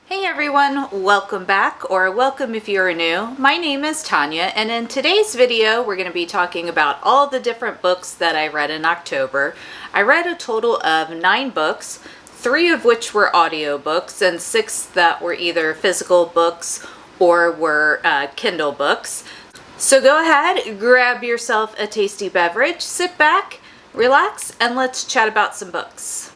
Hey everyone, welcome back, or welcome if you're new. My name is Tanya, and in today's video we're going to be talking about all the different books that I read in October. I read a total of 9 books, 3 of which were audiobooks and 6 that were either physical books or were Kindle books. So go ahead, grab yourself a tasty beverage, sit back, relax, and let's chat about some books.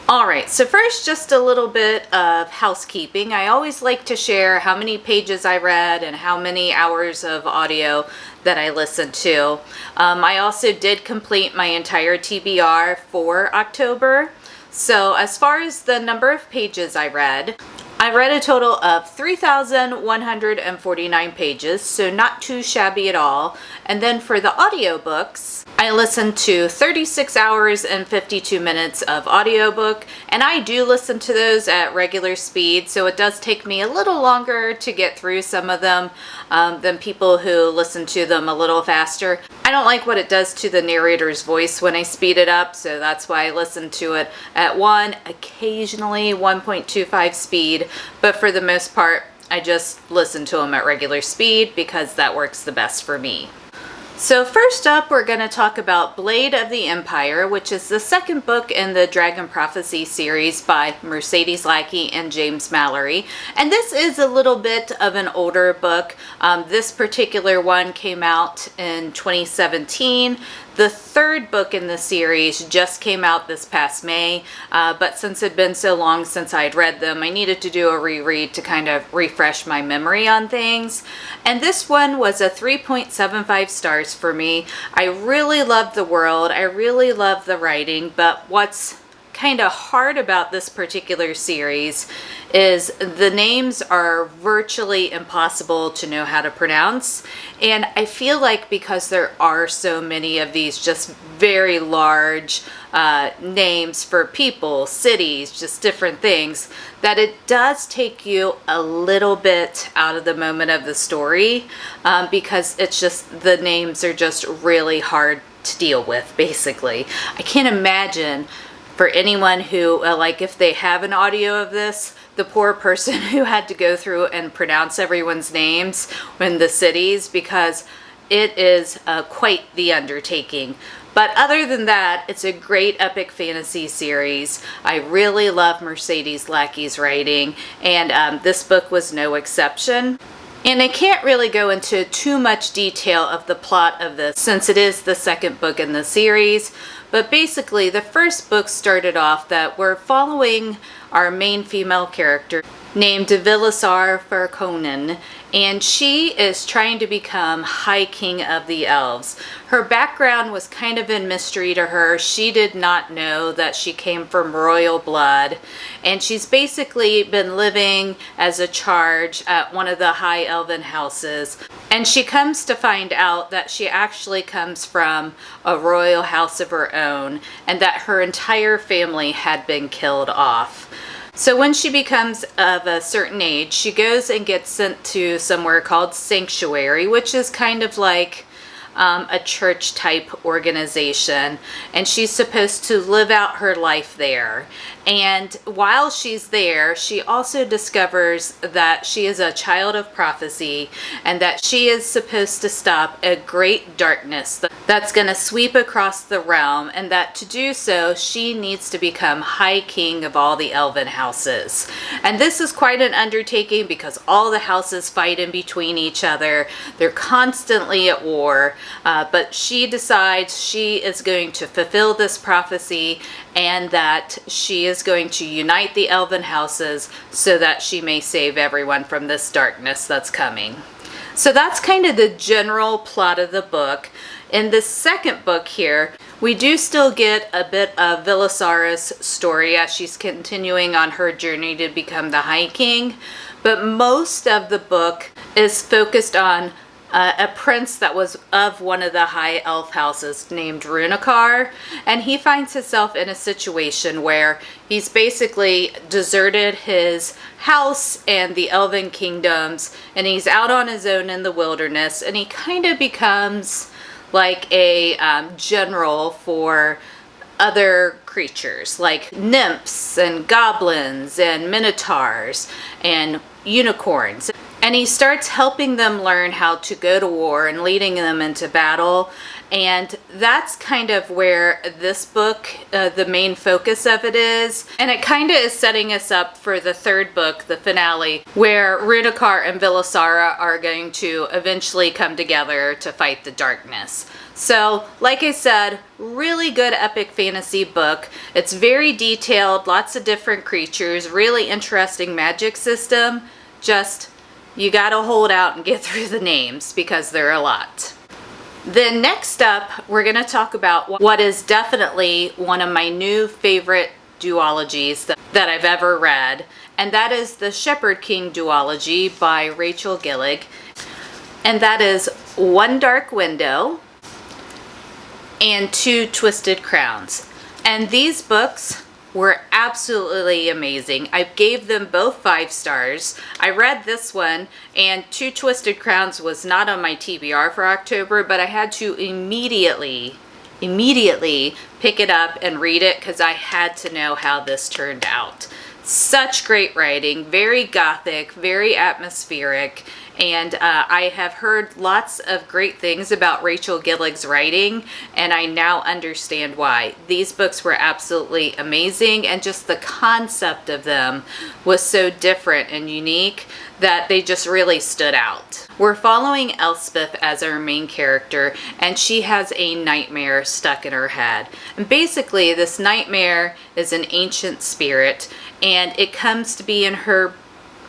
Alright, so first just a little bit of housekeeping. I always like to share how many pages I read and how many hours of audio that I listened to. I also did complete my entire TBR for October. So as far as the number of pages I read a total of 3,149 pages, so not too shabby at all. And then for the audiobooks, I listened to 36 hours and 52 minutes of audiobook, and I do listen to those at regular speed, so it does take me a little longer to get through some of them than people who listen to them a little faster. I don't like what it does to the narrator's voice when I speed it up, so that's why I listen to it at 1, occasionally 1.25 speed, but for the most part, I just listen to them at regular speed because that works the best for me. So first up, we're going to talk about Blade of the Empire, which is the second book in the Dragon Prophecy series by Mercedes Lackey and James Mallory. And this is a little bit of an older book. This particular one came out in 2017. The third book in the series just came out this past May, but since it had been so long since I'd read them, I needed to do a reread to kind of refresh my memory on things. And this one was a 3.75 stars for me. I really loved the world, I really loved the writing, but what's kind of hard about this particular series is the names are virtually impossible to know how to pronounce, and I feel like because there are so many of these just very large names for people, cities, just different things, that it does take you a little bit out of the moment of the story because it's just, the names are just really hard to deal with, basically. I can't imagine for anyone who, like if they have an audio of this, the poor person who had to go through and pronounce everyone's names in the cities, because it is quite the undertaking. But other than that, it's a great epic fantasy series. I really love Mercedes Lackey's writing, and this book was no exception. And I can't really go into too much detail of the plot of this since it is the second book in the series. But basically, the first book started off that we're following our main female character named Vilasar Farconen, and she is trying to become High King of the Elves. Her background was kind of a mystery to her. She did not know that she came from royal blood, and she's basically been living as a charge at one of the high elven houses, and she comes to find out that she actually comes from a royal house of her own, and that her entire family had been killed off. So when she becomes of a certain age, she goes and gets sent to somewhere called Sanctuary, which is kind of like a church type organization, and she's supposed to live out her life there. And while she's there, she also discovers that she is a child of prophecy and that she is supposed to stop a great darkness that's going to sweep across the realm, and that to do so, she needs to become High King of all the elven houses. And this is quite an undertaking because all the houses fight in between each other. They're constantly at war, but she decides she is going to fulfill this prophecy and that she is going to unite the elven houses so that she may save everyone from this darkness that's coming. So that's kind of the general plot of the book. In the second book here, we do still get a bit of Vilasar's story as she's continuing on her journey to become the High King, but most of the book is focused on a prince that was of one of the high elf houses named Runakar, and he finds himself in a situation where he's basically deserted his house and the elven kingdoms, and he's out on his own in the wilderness, and he kind of becomes like a general for other creatures like nymphs and goblins and minotaurs and unicorns. And he starts helping them learn how to go to war and leading them into battle. And that's kind of where this book, the main focus of it is. And it kind of is setting us up for the third book, the finale, where Runakar and Vilasara are going to eventually come together to fight the darkness. So, like I said, really good epic fantasy book. It's very detailed, lots of different creatures, really interesting magic system. Just, you gotta hold out and get through the names because there are a lot. Then next up, we're going to talk about what is definitely one of my new favorite duologies that I've ever read, and that is the Shepherd King duology by Rachel Gillig. And that is One Dark Window and Two Twisted Crowns. And these books were absolutely amazing. I gave them both 5 stars. I read this one, and Two Twisted Crowns was not on my TBR for October, but I had to immediately pick it up and read it because I had to know how this turned out. Such great writing, very gothic, very atmospheric, and I have heard lots of great things about Rachel Gillig's writing, and I now understand why. These books were absolutely amazing, and just the concept of them was so different and unique that they just really stood out. We're following Elspeth as our main character, and she has a nightmare stuck in her head. And basically, this nightmare is an ancient spirit, and it comes to be in her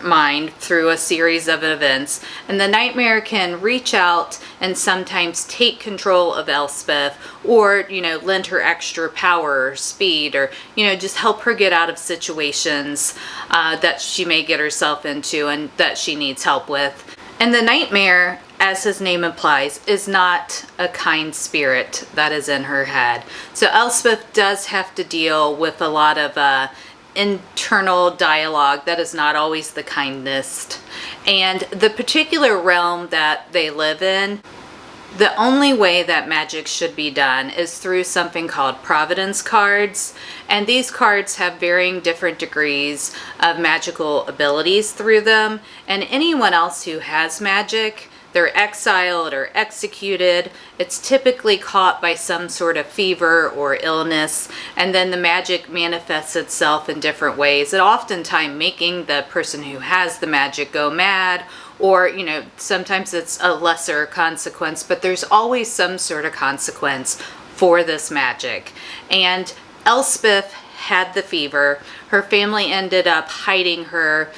mind through a series of events, and the nightmare can reach out and sometimes take control of Elspeth, or lend her extra power or speed, or just help her get out of situations that she may get herself into and that she needs help with. And the nightmare, as his name implies, is not a kind spirit that is in her head. So Elspeth does have to deal with a lot of internal dialogue that is not always the kindest. And the particular realm that they live in, the only way that magic should be done is through something called Providence cards. And these cards have varying different degrees of magical abilities through them. And anyone else who has magic, they're exiled or executed. It's typically caught by some sort of fever or illness, and then the magic manifests itself in different ways, and oftentimes making the person who has the magic go mad, or sometimes it's a lesser consequence, but there's always some sort of consequence for this magic. And Elspeth had the fever. Her family ended up hiding her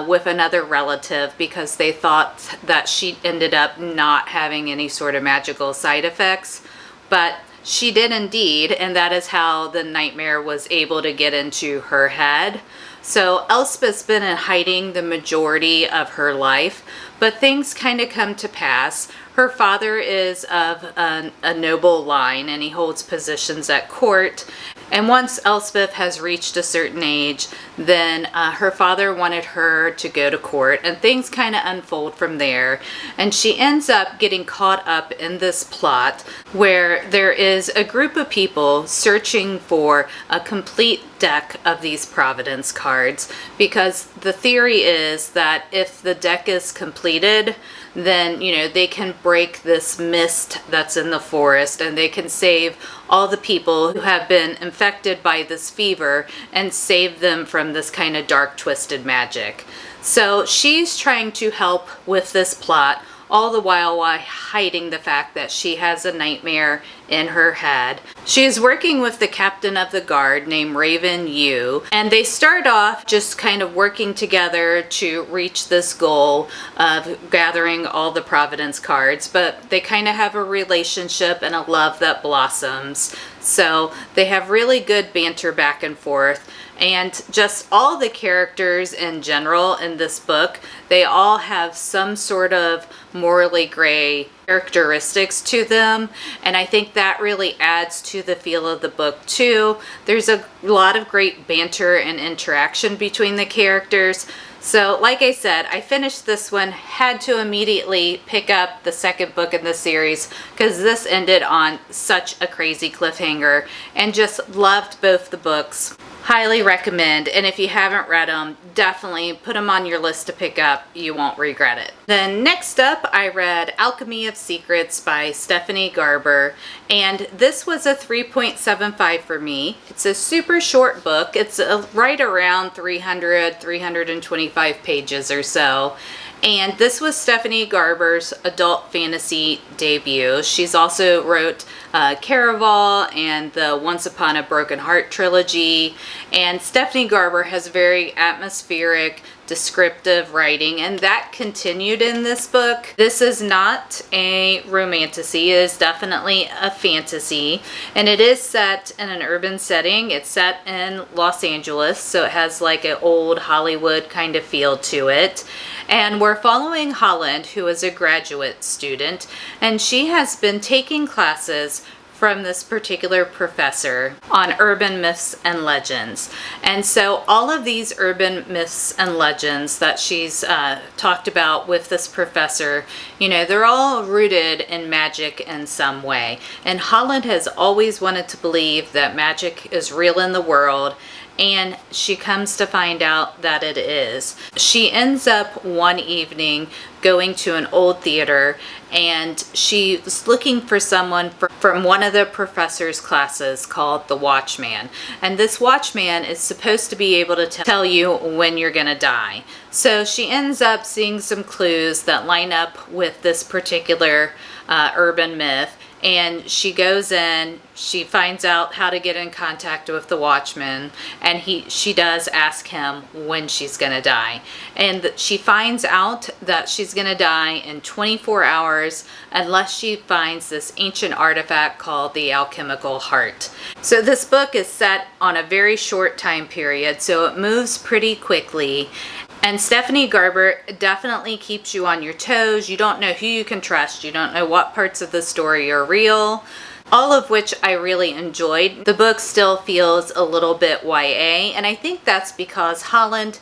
with another relative because they thought that she ended up not having any sort of magical side effects, but she did indeed, and that is how the nightmare was able to get into her head. So Elspeth's been in hiding the majority of her life, but things kind of come to pass. Her father is of a noble line, and he holds positions at court. And once Elspeth has reached a certain age, then her father wanted her to go to court, and things kind of unfold from there. And she ends up getting caught up in this plot where there is a group of people searching for a complete deck of these Providence cards, because the theory is that if the deck is completed, then they can break this mist that's in the forest, and they can save all the people who have been infected by this fever and save them from this kind of dark, twisted magic. So she's trying to help with this plot, all the while hiding the fact that she has a nightmare in her head. She is working with the captain of the guard named Raven Yu, and they start off just kind of working together to reach this goal of gathering all the Providence cards, but they kind of have a relationship and a love that blossoms. So they have really good banter back and forth. And just all the characters in general in this book, they all have some sort of morally gray characteristics to them, and I think that really adds to the feel of the book too. There's a lot of great banter and interaction between the characters. So like I said, I finished this one, had to immediately pick up the second book in the series because this ended on such a crazy cliffhanger, and just loved both the books. Highly recommend, and if you haven't read them, definitely put them on your list to pick up. You won't regret it. Then next up, I read Alchemy of Secrets by Stephanie Garber, and this was a 3.75 for me. It's a super short book. It's right around 325 pages or so. And this was Stephanie Garber's adult fantasy debut. She's also wrote Caraval and the Once Upon a Broken Heart trilogy. And Stephanie Garber has very atmospheric, descriptive writing, and that continued in this book. This is not a romantasy. It is definitely a fantasy, and it is set in an urban setting. It's set in Los Angeles, so it has like an old Hollywood kind of feel to it. And we're following Holland, who is a graduate student, and she has been taking classes from this particular professor on urban myths and legends. And so all of these urban myths and legends that she's talked about with this professor, you know, they're all rooted in magic in some way. And Holland has always wanted to believe that magic is real in the world, and she comes to find out that it is. She ends up one evening going to an old theater, and she's looking for someone from one of the professor's classes called the Watchman. And this Watchman is supposed to be able to tell you when you're gonna die. So she ends up seeing some clues that line up with this particular urban myth. And she goes in, she finds out how to get in contact with the Watchman, and she does ask him when she's gonna die. And she finds out that she's gonna die in 24 hours unless she finds this ancient artifact called the alchemical heart. So this book is set on a very short time period, so it moves pretty quickly. And Stephanie Garber definitely keeps you on your toes. You don't know who you can trust. You don't know what parts of the story are real. All of which I really enjoyed. The book still feels a little bit YA, and I think that's because Holland,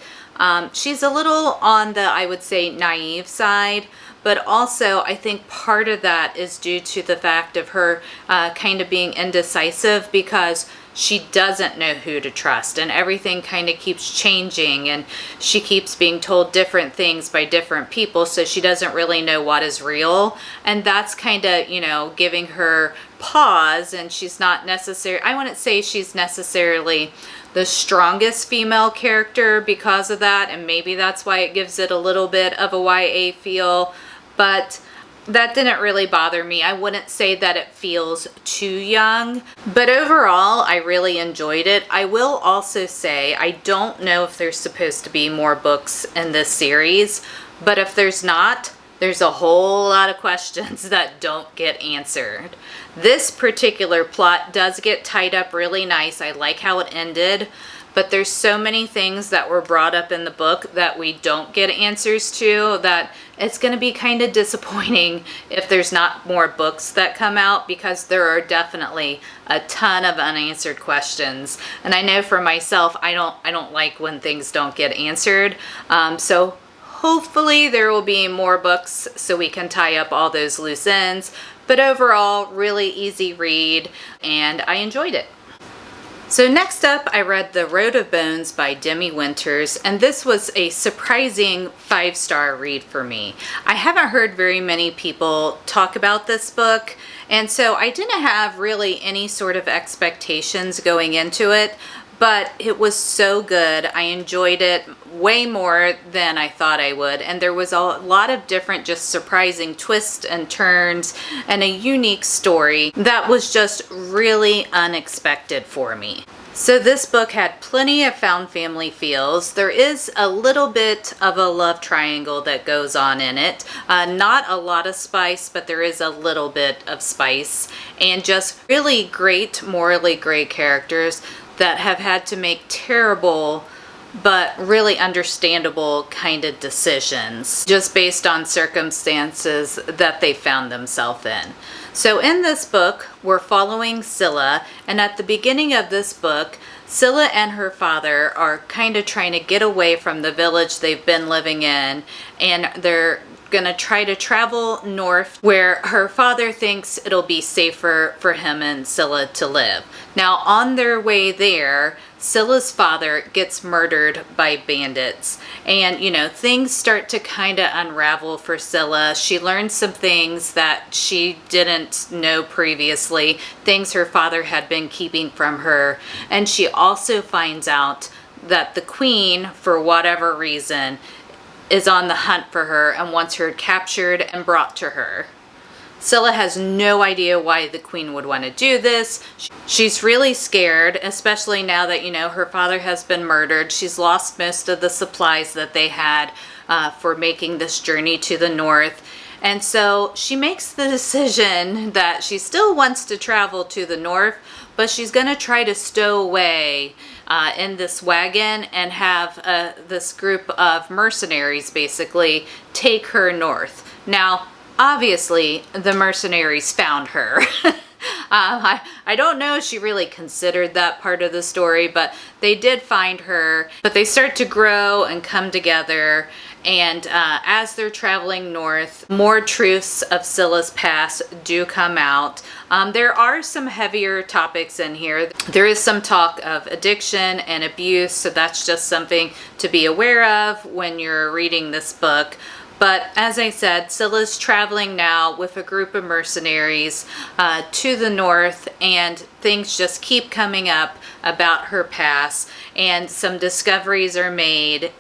she's a little on the, I would say, naive side, but also I think part of that is due to the fact of her kind of being indecisive, because she doesn't know who to trust, and everything kind of keeps changing, and she keeps being told different things by different people, so she doesn't really know what is real. And that's kind of, you know, giving her pause. And she's not necessarily, I wouldn't say she's necessarily the strongest female character because of that, and maybe that's why it gives it a little bit of a YA feel, but that didn't really bother me. I wouldn't say that it feels too young, but overall I really enjoyed it. I will also say I don't know if there's supposed to be more books in this series, but if there's not, there's a whole lot of questions that don't get answered. This particular plot does get tied up really nice. I like how it ended, but there's so many things that were brought up in the book that we don't get answers to that it's going to be kind of disappointing if there's not more books that come out, because there are definitely a ton of unanswered questions. And I know for myself, I don't like when things don't get answered. So hopefully there will be more books so we can tie up all those loose ends. But overall, really easy read, and I enjoyed it. So next up, I read The Road of Bones by Demi Winters, and this was a surprising 5-star read for me. I haven't heard very many people talk about this book, and so I didn't have really any sort of expectations going into it, but it was so good. I enjoyed it way more than I thought I would, and there was a lot of different just surprising twists and turns and a unique story that was just really unexpected for me. So this book had plenty of found family feels. There is a little bit of a love triangle that goes on in it. Not a lot of spice, but there is a little bit of spice, and just really great, morally gray characters that have had to make terrible but really understandable kind of decisions just based on circumstances that they found themselves in. So in this book, we're following Scylla, and at the beginning of this book, Scylla and her father are kind of trying to get away from the village they've been living in, and they're going to try to travel north where her father thinks it'll be safer for him and Scylla to live. Now, on their way there, Scylla's father gets murdered by bandits, and things start to kind of unravel for Scylla. She learns some things that she didn't know previously, things her father had been keeping from her, and she also finds out that the queen, for whatever reason, is on the hunt for her and wants her captured and brought to her. Scylla has no idea why the queen would want to do this. She's really scared, especially now that, her father has been murdered. She's lost most of the supplies that they had for making this journey to the north. And so she makes the decision that she still wants to travel to the north, but she's going to try to stow away in this wagon and have this group of mercenaries basically take her north. Now, obviously, the mercenaries found her. I don't know if she really considered that part of the story, but they did find her. But they start to grow and come together, and as they're traveling north, more truths of Scylla's past do come out. There are some heavier topics in here. There is some talk of addiction and abuse, so that's just something to be aware of when you're reading this book. But as I said, Scylla's traveling now with a group of mercenaries to the north, and things just keep coming up about her past, and some discoveries are made.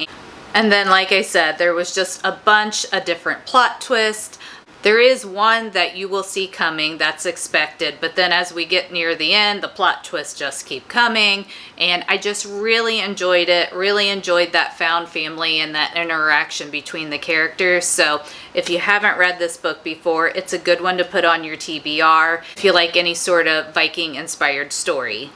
And then, like I said, there was just a bunch of different plot twists. There is one that you will see coming that's expected, but then as we get near the end, the plot twists just keep coming, and I just really enjoyed it, really enjoyed that found family and that interaction between the characters. So if you haven't read this book before, it's a good one to put on your TBR if you like any sort of Viking-inspired story.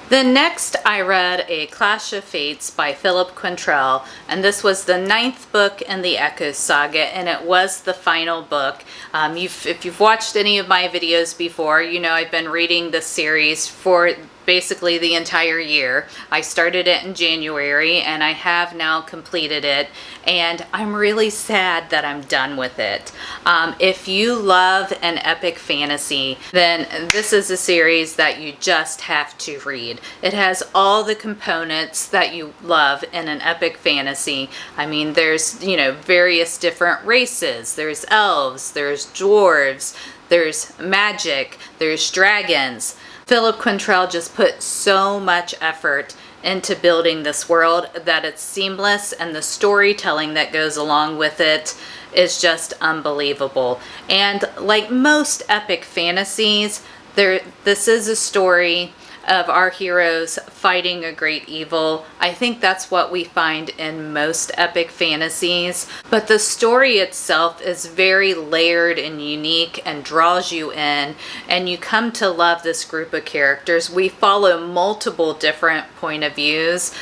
Then next I read A Clash of Fates by Philip Quintrell, and this was the 9th book in the Echoes saga, and it was the final book. If you've watched any of my videos before, you know I've been reading this series for basically the entire year. I started it in January, and I have now completed it, and I'm really sad that I'm done with it. If you love an epic fantasy, then this is a series that you just have to read. It has all the components that you love in an epic fantasy. I mean, there's, various different races. There's elves, there's dwarves, there's magic, there's dragons. Philip Quintrell just put so much effort into building this world that it's seamless, and the storytelling that goes along with it is just unbelievable. And like most epic fantasies, this is a story of our heroes fighting a great evil. I think that's what we find in most epic fantasies, but the story itself is very layered and unique and draws you in, and you come to love this group of characters. We follow multiple different point of views.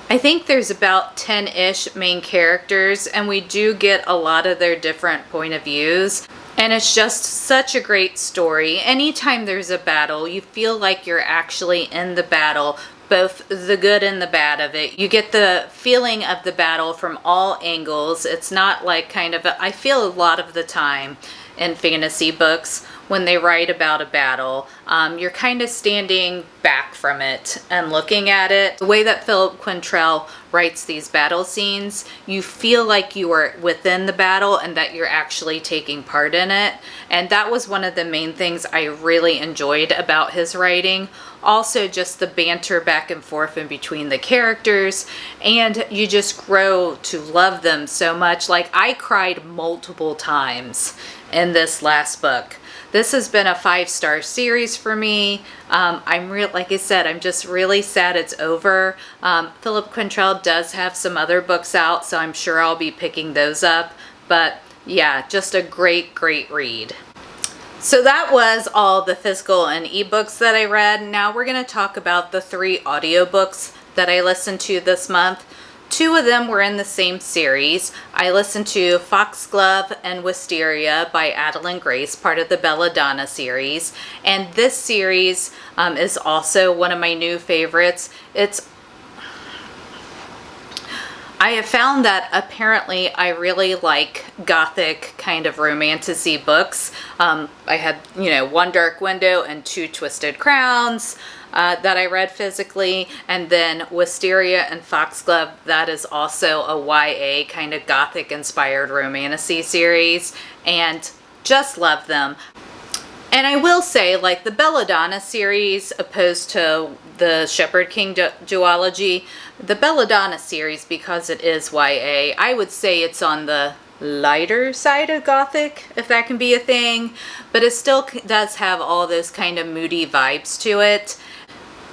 I think there's about 10-ish main characters, and we do get a lot of their different point of views. And it's just such a great story. Anytime there's a battle, you feel like you're actually in the battle, both the good and the bad of it. You get the feeling of the battle from all angles. It's not like I feel a lot of the time in fantasy books when they write about a battle, you're kind of standing back from it and looking at it. The way that Philip Quintrell writes these battle scenes, you feel like you are within the battle and that you're actually taking part in it. And that was one of the main things I really enjoyed about his writing. Also, just the banter back and forth in between the characters, and you just grow to love them so much. Like, I cried multiple times in this last book. This has been a 5-star series for me. Like I said, I'm just really sad it's over. Philip Quintrell does have some other books out, so I'm sure I'll be picking those up. But yeah, just a great, great read. So that was all the physical and ebooks that I read. Now we're going to talk about the 3 audiobooks that I listened to this month. Two of them were in the same series. I listened to Foxglove and Wisteria by Adeline Grace, part of the Belladonna series. And this series is also one of my new favorites. I have found that apparently I really like gothic kind of romantasy books. I had, One Dark Window and Two Twisted Crowns that I read physically, and then Wisteria and Foxglove, that is also a YA kind of gothic inspired romantasy series, and just love them. And I will say, like the Belladonna series, opposed to the Shepherd King duology, the Belladonna series, because it is YA, I would say it's on the lighter side of gothic, if that can be a thing, but it still does have all those kind of moody vibes to it.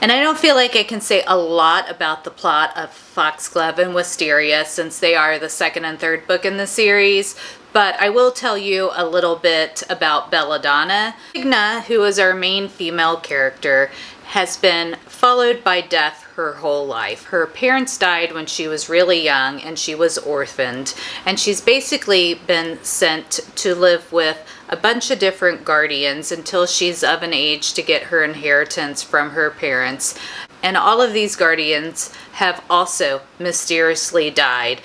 And I don't feel like I can say a lot about the plot of Foxglove and Wisteria, since they are the second and third book in the series, but I will tell you a little bit about Belladonna. Signa, who is our main female character, has been followed by death her whole life. Her parents died when she was really young and she was orphaned, and she's basically been sent to live with a bunch of different guardians until she's of an age to get her inheritance from her parents. And all of these guardians have also mysteriously died.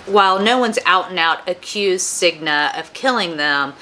While no one's out and out accused Signa of killing them,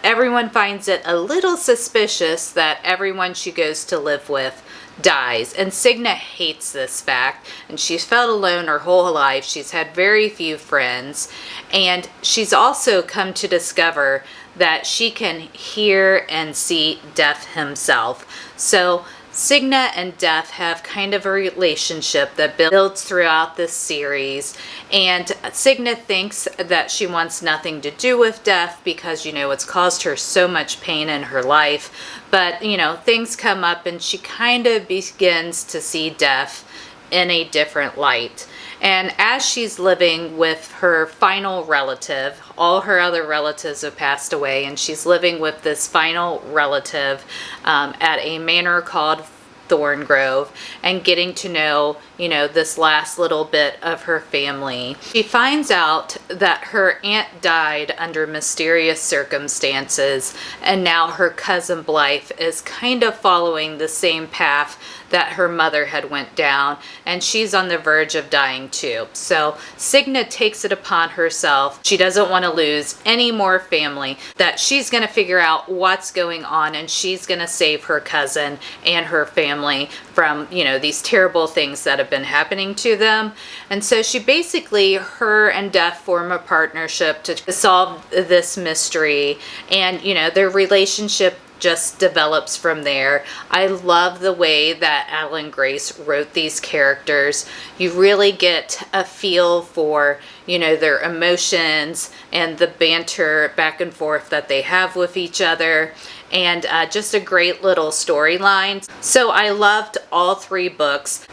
everyone finds it a little suspicious that everyone she goes to live with dies. And Signa hates this fact, and she's felt alone her whole life. She's had very few friends, and she's also come to discover that she can hear and see Death himself. So Signa and Death have kind of a relationship that builds throughout this series, and Signa thinks that she wants nothing to do with Death because, it's caused her so much pain in her life, but, things come up and she kind of begins to see Death in a different light. And as she's living with her final relative, all her other relatives have passed away, and she's living with this final relative at a manor called Thorngrove, and getting to know, this last little bit of her family. She finds out that her aunt died under mysterious circumstances, and now her cousin Blythe is kind of following the same path that her mother had went down, and she's on the verge of dying too. So Signa takes it upon herself. She doesn't want to lose any more family, that she's going to figure out what's going on, and she's going to save her cousin and her family from, these terrible things that have been happening to them. And so she basically, her and Death form a partnership to solve this mystery, and, their relationship just develops from there. I love the way that Adeline Grace wrote these characters. You really get a feel for, their emotions and the banter back and forth that they have with each other, and just a great little storyline. So I loved all three books.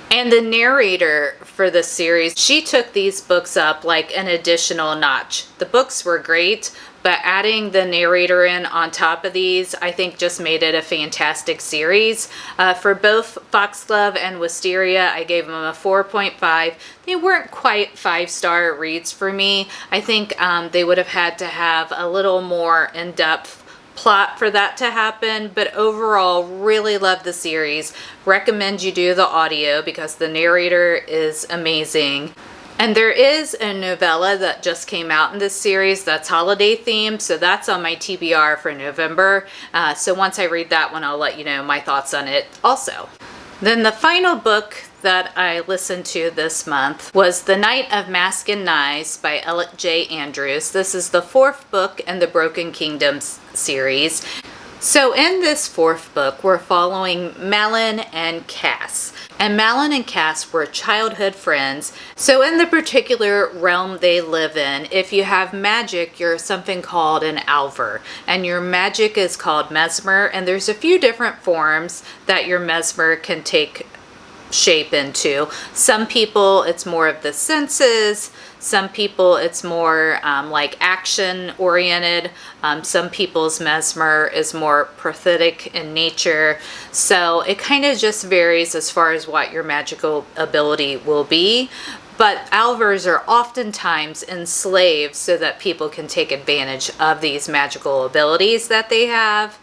And the narrator for the series, she took these books up like an additional notch. The books were great, but adding the narrator in on top of these, I think just made it a fantastic series. For both Foxglove and Wisteria, I gave them a 4.5. They weren't quite 5-star reads for me. I think they would have had to have a little more in-depth plot for that to happen, but overall really love the series. Recommend you do the audio because the narrator is amazing. And there is a novella that just came out in this series that's holiday themed, so that's on my TBR for November. So once I read that one, I'll let you know my thoughts on it also. Then the final book that I listened to this month was The Night of Mask and Knives by Elliot J. Andrews. This is the fourth book in the Broken Kingdoms series. So in this fourth book, we're following Malin and Cass. And Malin and Cass were childhood friends. So in the particular realm they live in, if you have magic, you're something called an Alver. And your magic is called mesmer. And there's a few different forms that your mesmer can take shape into. Some people, it's more of the senses. Some people, it's more like action oriented. Some people's mesmer is more prosthetic in nature. So it kind of just varies as far as what your magical ability will be. But Alvers are oftentimes enslaved so that people can take advantage of these magical abilities that they have.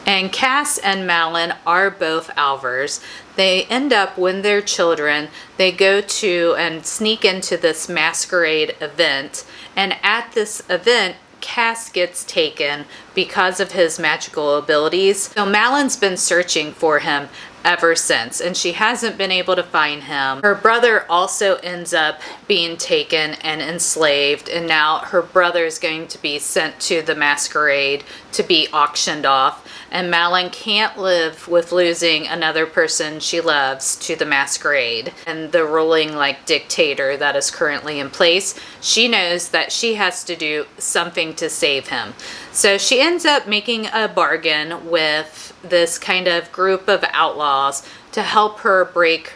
And Cass and Malin are both Alvers. They end up, when they're children, they go to and sneak into this masquerade event. And at this event, Cass gets taken because of his magical abilities. So Malin's been searching for him ever since, and she hasn't been able to find him. Her brother also ends up being taken and enslaved, and now her brother is going to be sent to the masquerade to be auctioned off. And Malin can't live with losing another person she loves to the masquerade and the ruling like dictator that is currently in place. She knows that she has to do something to save him. So she ends up making a bargain with this kind of group of outlaws to help her break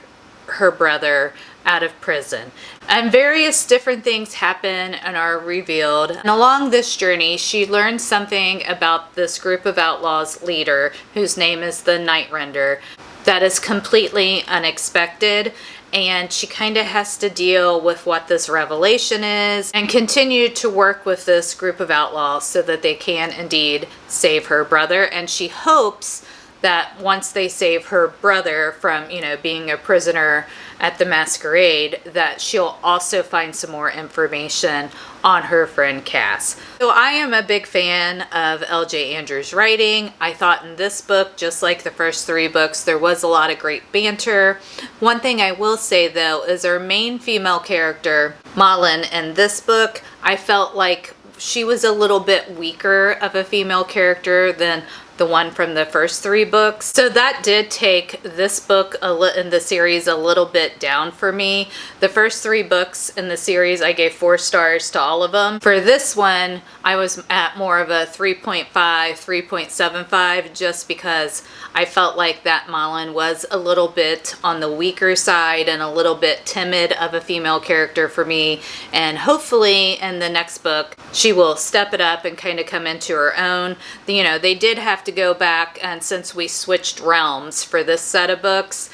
her brother out of prison. And various different things happen and are revealed. And along this journey, she learns something about this group of outlaws leader, whose name is the Nightrender, that is completely unexpected. And she kind of has to deal with what this revelation is and continue to work with this group of outlaws so that they can indeed save her brother. And she hopes that once they save her brother from, being a prisoner at the masquerade, that she'll also find some more information on her friend Cass. So I am a big fan of L.J. Andrews' writing. I thought in this book, just like the first 3 books, there was a lot of great banter. One thing I will say though is our main female character, Malin, in this book, I felt like she was a little bit weaker of a female character than the one from the first 3 books. So that did take this book in the series a little bit down for me. The first 3 books in the series, I gave 4 stars to all of them. For this one, I was at more of a 3.5, 3.75, just because I felt like that Malin was a little bit on the weaker side and a little bit timid of a female character for me. And hopefully in the next book, she will step it up and kind of come into her own. They did have to go back, and since we switched realms for this set of books,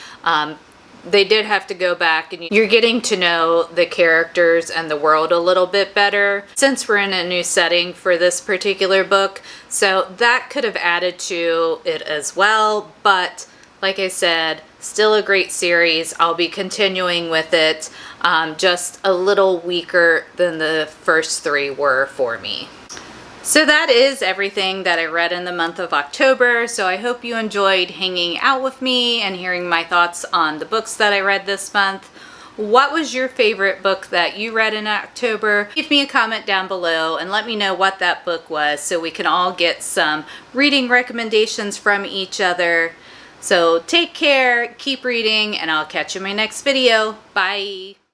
they did have to go back, and you're getting to know the characters and the world a little bit better since we're in a new setting for this particular book. So that could have added to it as well, but like I said, still a great series. I'll be continuing with it, just a little weaker than the first 3 were for me. So that is everything that I read in the month of October. So I hope you enjoyed hanging out with me and hearing my thoughts on the books that I read this month. What was your favorite book that you read in October? Leave me a comment down below and let me know what that book was so we can all get some reading recommendations from each other. So take care, keep reading, and I'll catch you in my next video. Bye!